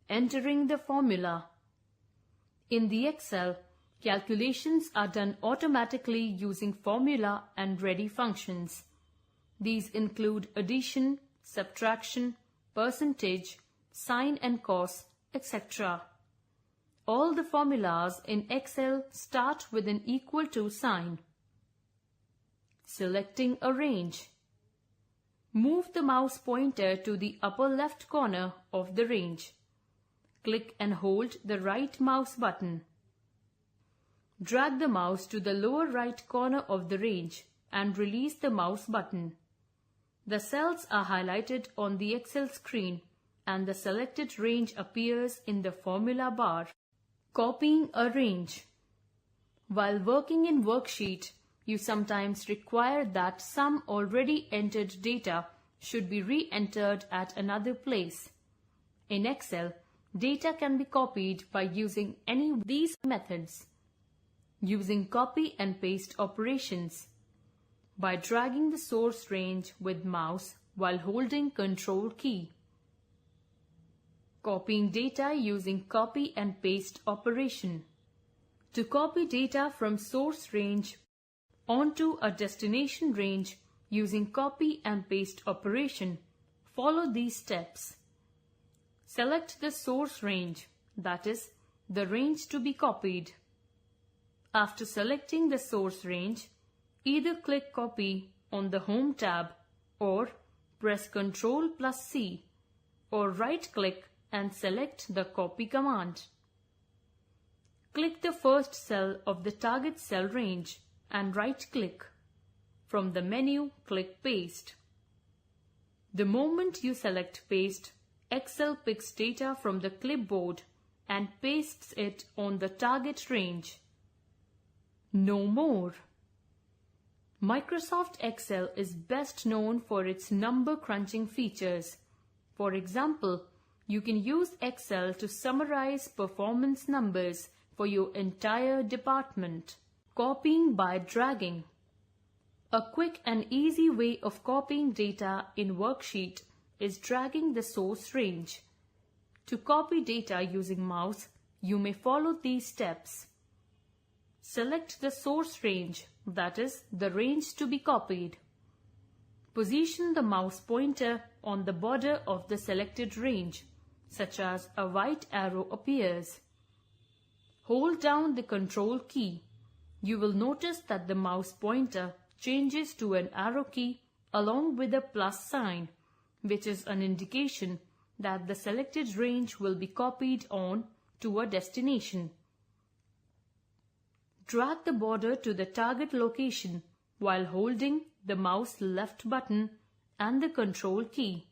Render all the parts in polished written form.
entering the formula. In the Excel, calculations are done automatically using formula and ready functions. These include addition, subtraction, percentage, sign and cos, etc. All the formulas in Excel start with an equal to sign. Selecting a range. Move the mouse pointer to the upper left corner of the range. Click and hold the right mouse button. Drag the mouse to the lower right corner of the range and release the mouse button. The cells are highlighted on the Excel screen and the selected range appears in the formula bar. Copying a range. While working in Worksheet, you sometimes require that some already entered data should be re-entered at another place. In Excel, data can be copied by using any of these methods. Using copy and paste operations. By dragging the source range with mouse while holding Ctrl key. Copying data using copy and paste operation. To copy data from source range onto a destination range using copy and paste operation, follow these steps. Select the source range, that is, the range to be copied. After selecting the source range, either click Copy on the Home tab or press Ctrl+C or right-click and select the Copy command. Click the first cell of the target cell range and right-click. From the menu, click Paste. The moment you select Paste, Excel picks data from the clipboard and pastes it on the target range. No more. Microsoft Excel is best known for its number crunching features. For example, you can use Excel to summarize performance numbers for your entire department. Copying by dragging. A quick and easy way of copying data in Worksheet is dragging the source range. To copy data using mouse, you may follow these steps. Select the source range, that is, the range to be copied. Position the mouse pointer on the border of the selected range, such as a white arrow appears. Hold down the Ctrl key. You will notice that the mouse pointer changes to an arrow key along with a plus sign, which is an indication that the selected range will be copied on to a destination. Drag the border to the target location while holding the mouse left button and the Ctrl key.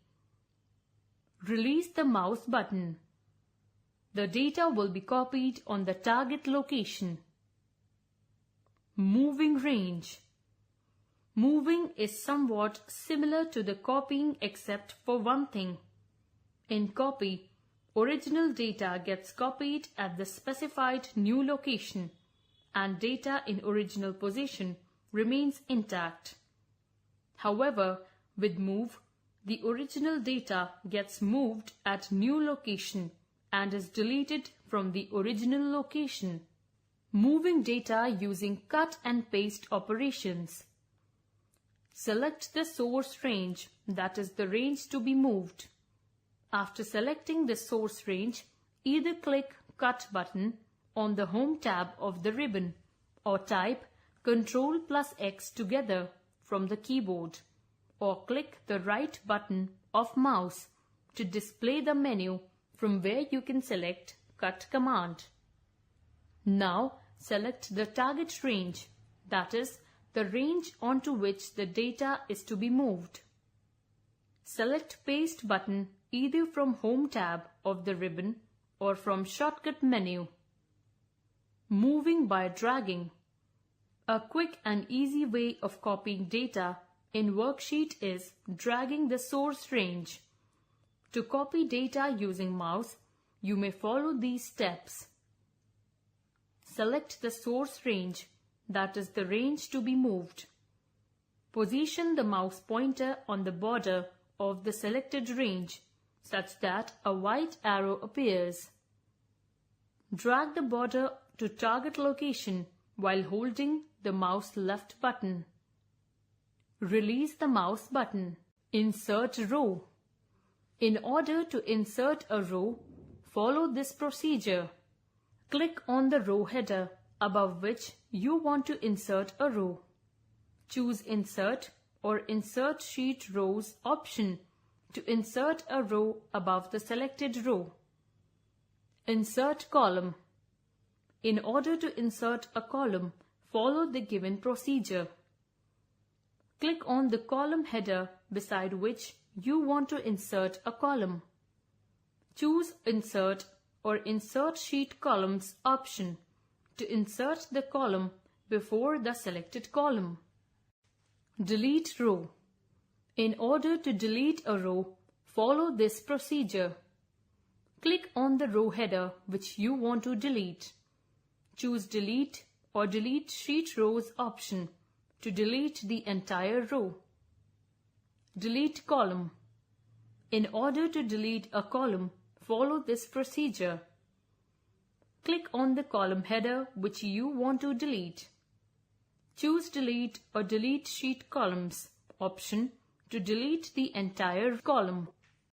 Release the mouse button. The data will be copied on the target location. Moving range. Moving is somewhat similar to the copying except for one thing. In copy, original data gets copied at the specified new location and data in original position remains intact. However, with move, the original data gets moved at new location and is deleted from the original location. Moving data using cut and paste operations. Select the source range, that is the range to be moved. After selecting the source range, either click Cut button on the Home tab of the ribbon or type Ctrl+X together from the keyboard or click the right button of mouse to display the menu from where you can select Cut command. Now select the target range, that is, the range onto which the data is to be moved. Select Paste button either from Home tab of the ribbon or from Shortcut menu. Moving by dragging. A quick and easy way of copying data in Worksheet is dragging the source range. To copy data using mouse, you may follow these steps. Select the source range, that is the range to be moved. Position the mouse pointer on the border of the selected range such that a white arrow appears. Drag the border to target location while holding the mouse left button. Release the mouse button. Insert row. In order to insert a row, follow this procedure. Click on the row header above which you want to insert a row. Choose Insert or Insert Sheet Rows option to insert a row above the selected row. Insert column. In order to insert a column, follow the given procedure. Click on the column header beside which you want to insert a column. Choose Insert or Insert Sheet Columns option to insert the column before the selected column. Delete row. In order to delete a row, follow this procedure. Click on the row header which you want to delete. Choose Delete or Delete Sheet Rows option to delete the entire row. Delete column. In order to delete a column, follow this procedure. Click on the column header which you want to delete. Choose Delete or Delete Sheet Columns option to delete the entire column.